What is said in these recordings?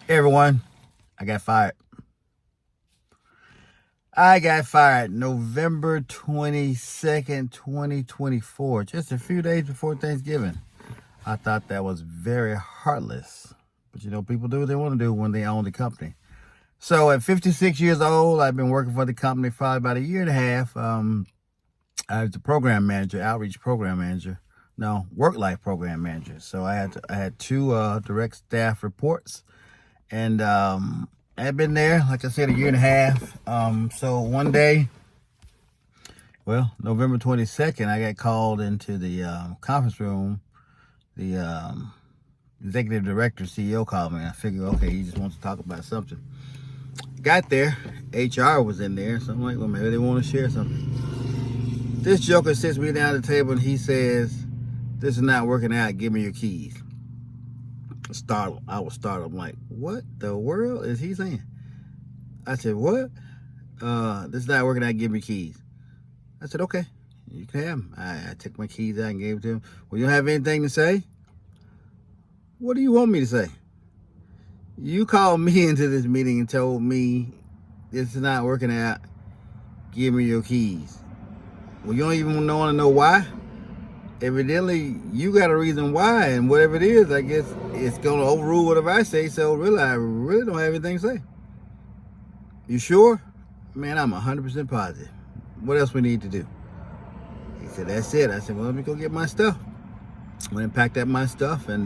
Hey everyone, I got fired. I got fired November 22nd, 2024, just a few days before Thanksgiving. I thought that was very heartless. But people do what they want to do when they own the company. So at 56 years old, I've been working for the company for about a year and a half. I was the program manager, outreach program manager. No, work life program manager. So I had two direct staff reports, and I've been there, like I said, a year and a half. So one day, November 22nd, I got called into the conference room. The executive director, CEO, called me. I figured, okay, he just wants to talk about something. Got there, HR was in there, so I'm like, well, maybe they want to share something. This joker sits me down at the table and he says, "This is not working out. Give me your keys." Startled. I was startled. I'm like, what the world is he saying? I said, what? This is not working out. Give me keys. I said, okay, you can have them. I took my keys out and gave it to him. Well, you don't have anything to say? What do you want me to say? You called me into this meeting and told me this is not working out. Give me your keys. Well, you don't even want to know why? Evidently, you got a reason why, and whatever it is, I guess it's going to overrule whatever I say, so really, I really don't have anything to say. You sure? Man, I'm 100% positive. What else we need to do? He said, that's it. I said, well, let me go get my stuff. Went and packed up my stuff and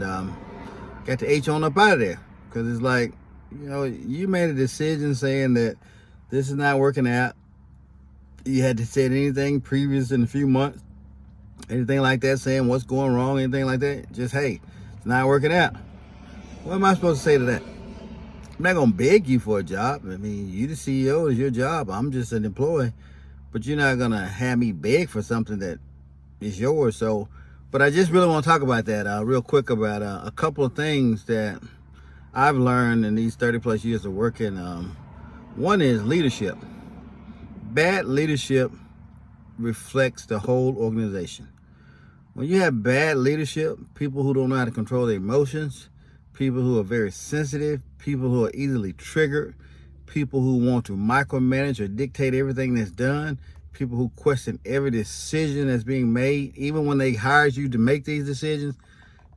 got the H on up out of there. Because it's like, you made a decision saying that this is not working out. You had to say anything previous in a few months, anything like that, saying what's going wrong, anything like that. Just, hey, it's not working out. What am I supposed to say to that? I'm not going to beg you for a job. I mean, you the CEO, it's your job. I'm just an employee. But you're not going to have me beg for something that is yours. So, but I just really want to talk about that real quick about a couple of things that I've learned in these 30 plus years of working. One is leadership. Bad leadership reflects the whole organization. When you have bad leadership, people who don't know how to control their emotions, people who are very sensitive, people who are easily triggered, people who want to micromanage or dictate everything that's done, people who question every decision that's being made, even when they hired you to make these decisions,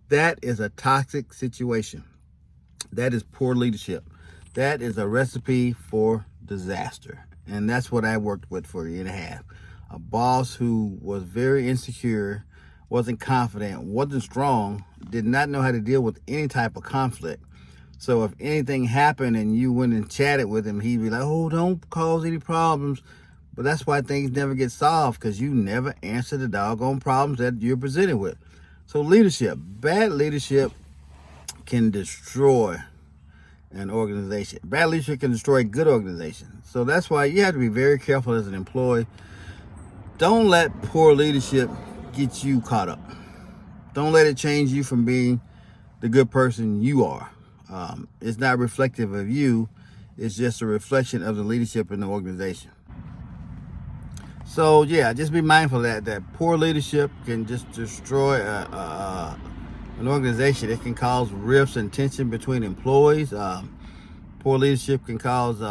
that is a toxic situation. That is poor leadership. That is a recipe for disaster. And that's what I worked with for a year and a half. A boss who was very insecure, wasn't confident, wasn't strong, did not know how to deal with any type of conflict. So if anything happened and you went and chatted with him, he'd be like, oh, don't cause any problems. But that's why things never get solved, because you never answer the doggone problems that you're presented with. So leadership, bad leadership can destroy an organization. Bad leadership can destroy a good organization. So that's why you have to be very careful as an employee. Don't let poor leadership get you caught up. Don't let it change you from being the good person you are. It's not reflective of you. It's just a reflection of the leadership in the organization. So yeah, just be mindful of that poor leadership can just destroy an organization. It can cause rifts and tension between employees. Poor leadership can cause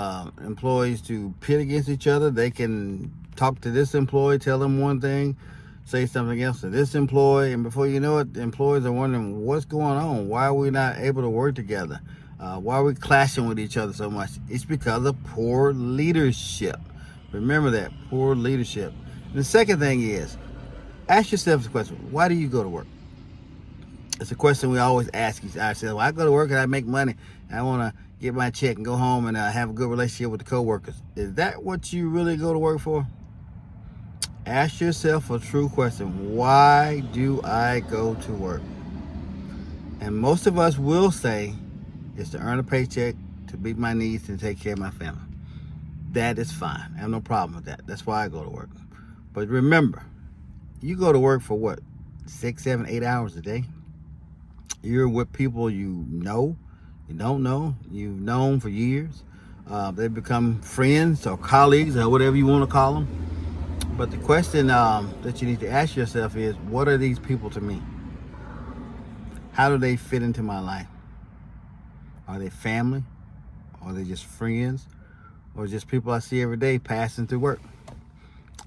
employees to pit against each other. They can talk to this employee, tell them one thing, say something else to this employee, and before you know it, the employees are wondering what's going on. Why are we not able to work together? Why are we clashing with each other so much? It's because of poor leadership. Remember that, poor leadership. And the second thing is, ask yourself the question, why do you go to work? It's a question we always ask ourselves. Well, I go to work and I make money. And I want to get my check and go home and have a good relationship with the coworkers. Is that what you really go to work for? Ask yourself a true question. Why do I go to work? And most of us will say it's to earn a paycheck, to meet my needs, and take care of my family. That is fine. I have no problem with that. That's why I go to work. But remember, you go to work for what? 6, 7, 8 hours a day? You're with people you know, you don't know, you've known for years. They've become friends or colleagues or whatever you want to call them. But the question that you need to ask yourself is, what are these people to me? How do they fit into my life? Are they family? Are they just friends? Or just people I see every day passing through work?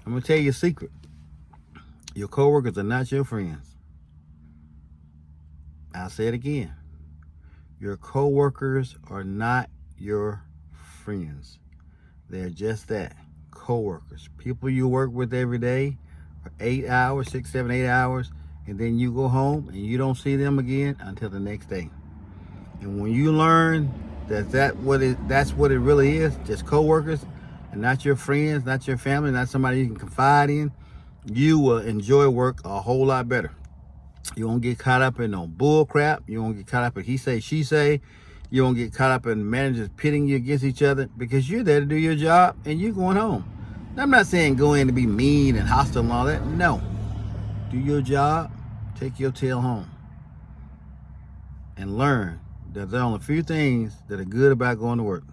I'm going to tell you a secret. Your coworkers are not your friends. I'll say it again. Your coworkers are not your friends. They're just that, coworkers. People you work with every day for 8 hours, 6, 7, 8 hours, and then you go home and you don't see them again until the next day. And when you learn that's what it really is, just coworkers and not your friends, not your family, not somebody you can confide in, you will enjoy work a whole lot better. You won't get caught up in no bull crap. You won't get caught up in he say, she say. You won't get caught up in managers pitting you against each other, because you're there to do your job and you're going home. Now, I'm not saying go in to be mean and hostile and all that. No. Do your job, take your tail home, and learn that there are only a few things that are good about going to work.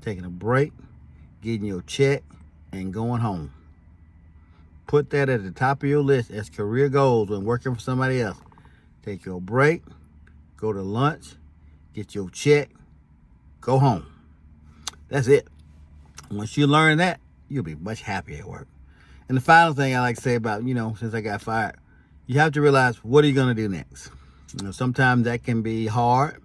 Taking a break, getting your check, and going home. Put that at the top of your list as career goals when working for somebody else. Take your break, go to lunch, get your check, go home. That's it. Once you learn that, you'll be much happier at work. And the final thing I like to say about, since I got fired, you have to realize, what are you going to do next? Sometimes that can be hard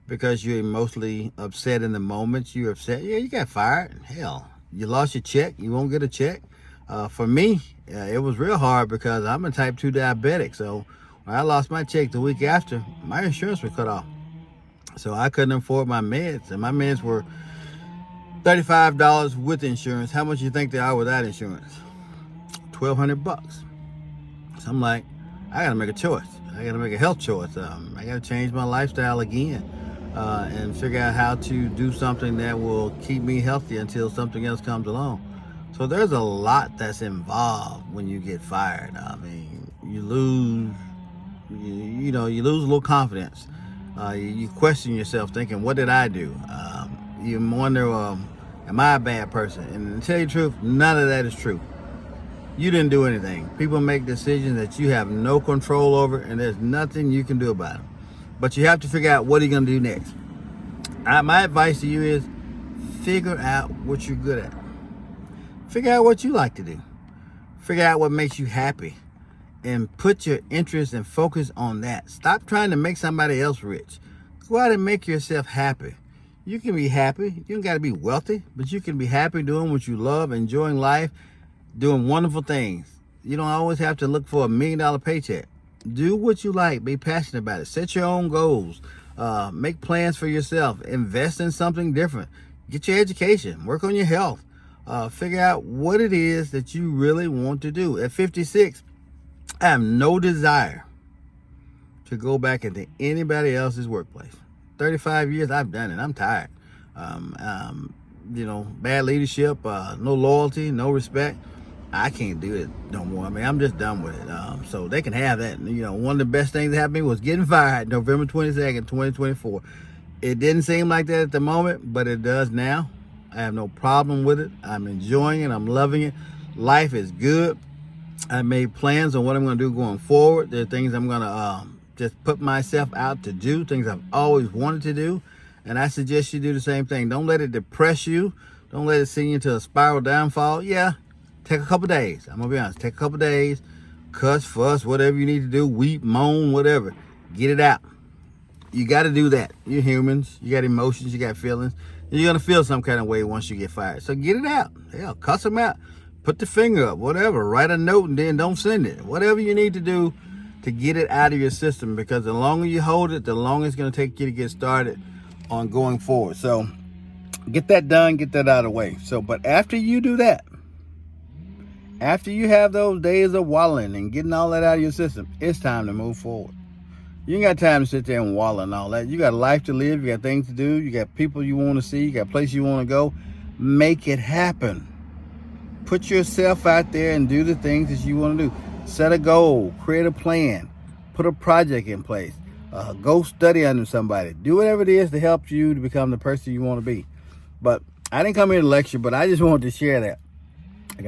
because you're emotionally upset in the moment. You're upset. Yeah, you got fired. Hell, you lost your check. You won't get a check. For me, it was real hard because I'm a type 2 diabetic. So when I lost my check the week after, my insurance was cut off. So I couldn't afford my meds. And my meds were $35 with insurance. How much you think they are without insurance? $1,200. So I'm like, I got to make a choice. I got to make a health choice. I got to change my lifestyle again and figure out how to do something that will keep me healthy until something else comes along. So there's a lot that's involved when you get fired. I mean, you lose a little confidence. You question yourself thinking, what did I do? You wonder, am I a bad person? And to tell you the truth, none of that is true. You didn't do anything. People make decisions that you have no control over, and there's nothing you can do about them. But you have to figure out what are you going to do next. My advice to you is figure out what you're good at. Figure out what you like to do. Figure out what makes you happy. And put your interest and focus on that. Stop trying to make somebody else rich. Go out and make yourself happy. You can be happy. You don't got to be wealthy, but you can be happy doing what you love, enjoying life, doing wonderful things. You don't always have to look for $1 million paycheck. Do what you like. Be passionate about it. Set your own goals. Make plans for yourself. Invest in something different. Get your education. Work on your health. Figure out what it is that you really want to do. At 56, I have no desire to go back into anybody else's workplace. 35 years, I've done it. I'm tired. Bad leadership, no loyalty, no respect. I can't do it no more. I mean, I'm just done with it. So they can have that. One of the best things that happened to me was getting fired November 22nd, 2024. It didn't seem like that at the moment, but it does now. I have no problem with it. I'm enjoying it. I'm loving it. Life is good. I made plans on what I'm going to do going forward. There are things I'm going to just put myself out to do, things I've always wanted to do. And I suggest you do the same thing. Don't let it depress you. Don't let it send you into a spiral downfall. Yeah, take a couple days. I'm going to be honest. Take a couple days. Cuss, fuss, whatever you need to do. Weep, moan, whatever. Get it out. You got to do that. You're humans. You got emotions. You got feelings. You're going to feel some kind of way once you get fired. So get it out. Hell, cuss them out. Put the finger up, whatever. Write a note and then don't send it. Whatever you need to do to get it out of your system, because the longer you hold it, the longer it's going to take you to get started on going forward. So get that done, get that out of the way. But after you do that, after you have those days of wallowing and getting all that out of your system, it's time to move forward. You ain't got time to sit there and wallow and all that. You got a life to live. You got things to do. You got people you want to see. You got places you want to go. Make it happen. Put yourself out there and do the things that you want to do. Set a goal. Create a plan. Put a project in place. Go study under somebody. Do whatever it is to help you to become the person you want to be. But I didn't come here to lecture, but I just wanted to share that. I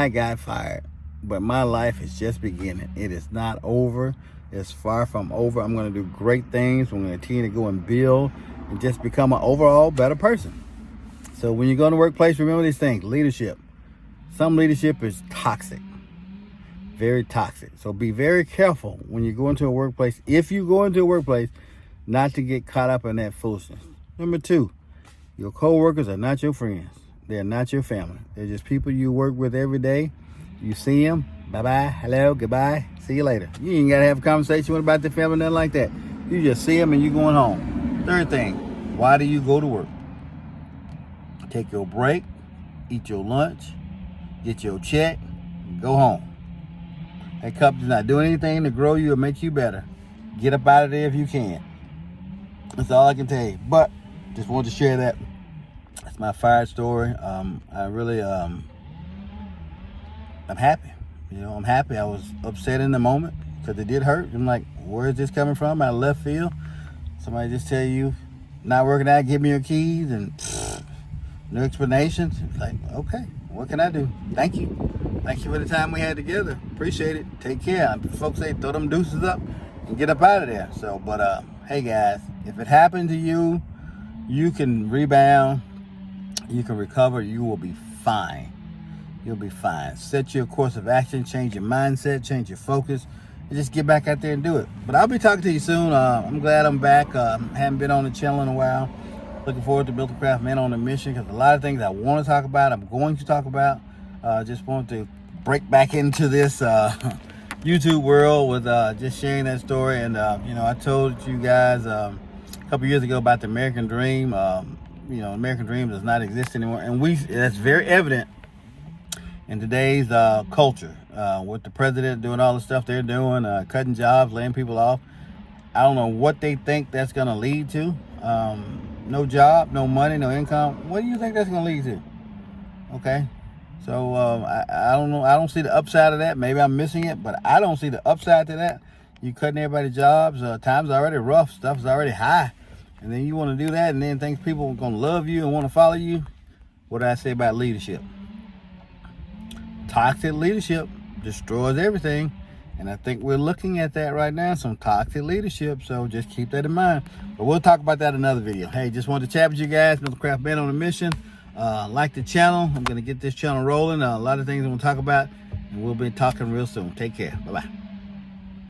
got fired. But my life is just beginning. It is not over is far from over. I'm going to do great things. I'm going to continue to go and build and just become an overall better person. So when you go to the workplace, remember these things. Leadership. Some leadership is toxic. Very toxic. So be very careful when you go into a workplace. If you go into a workplace, not to get caught up in that foolishness. Number 2, your co-workers are not your friends. They're not your family. They're just people you work with every day. You see them, bye-bye, hello, goodbye, see you later. You ain't got to have a conversation with about their family, nothing like that. You just see them and you're going home. 3rd thing, why do you go to work? Take your break, eat your lunch, get your check, go home. That company's not doing anything to grow you or make you better. Get up out of there if you can. That's all I can tell you. But just wanted to share that. That's my fire story. I really, I'm happy. I'm happy. I was upset in the moment because it did hurt. I'm like, where is this coming from? Out of left field. Somebody just tell you, not working out, give me your keys, and no explanations. It's like, okay, what can I do? Thank you. Thank you for the time we had together. Appreciate it. Take care. Folks say throw them deuces up and get up out of there. So, but hey guys, if it happened to you, you can rebound, you can recover, you will be fine. You'll be fine. Set your course of action, change your mindset, change your focus, and just get back out there and do it. But I'll be talking to you soon. I'm glad I'm back. Haven't been on the channel in a while. Looking forward to MiltonCraft Man on a Mission, because a lot of things I want to talk about, I'm going to talk about. Just want to break back into this YouTube world with just sharing that story. And I told you guys a couple years ago about the American Dream. American Dream does not exist anymore, and that's very evident in today's culture, with the president doing all the stuff they're doing, cutting jobs, laying people off. I don't know what they think that's going to lead to. No job, no money, no income. What do you think that's going to lead to? Okay. So I don't know. I don't see the upside of that. Maybe I'm missing it, but I don't see the upside to that. You cutting everybody's jobs. Times already rough. Stuff's already high. And then you want to do that, and then think people are going to love you and want to follow you. What did I say about leadership? Toxic leadership destroys everything. And I think we're looking at that right now, some toxic leadership. So just keep that in mind. But we'll talk about that in another video. Hey, just wanted to chat with you guys. MiltonCraft Man on a Mission. Like the channel. I'm going to get this channel rolling. A lot of things I'm going to talk about. And we'll be talking real soon. Take care. Bye-bye.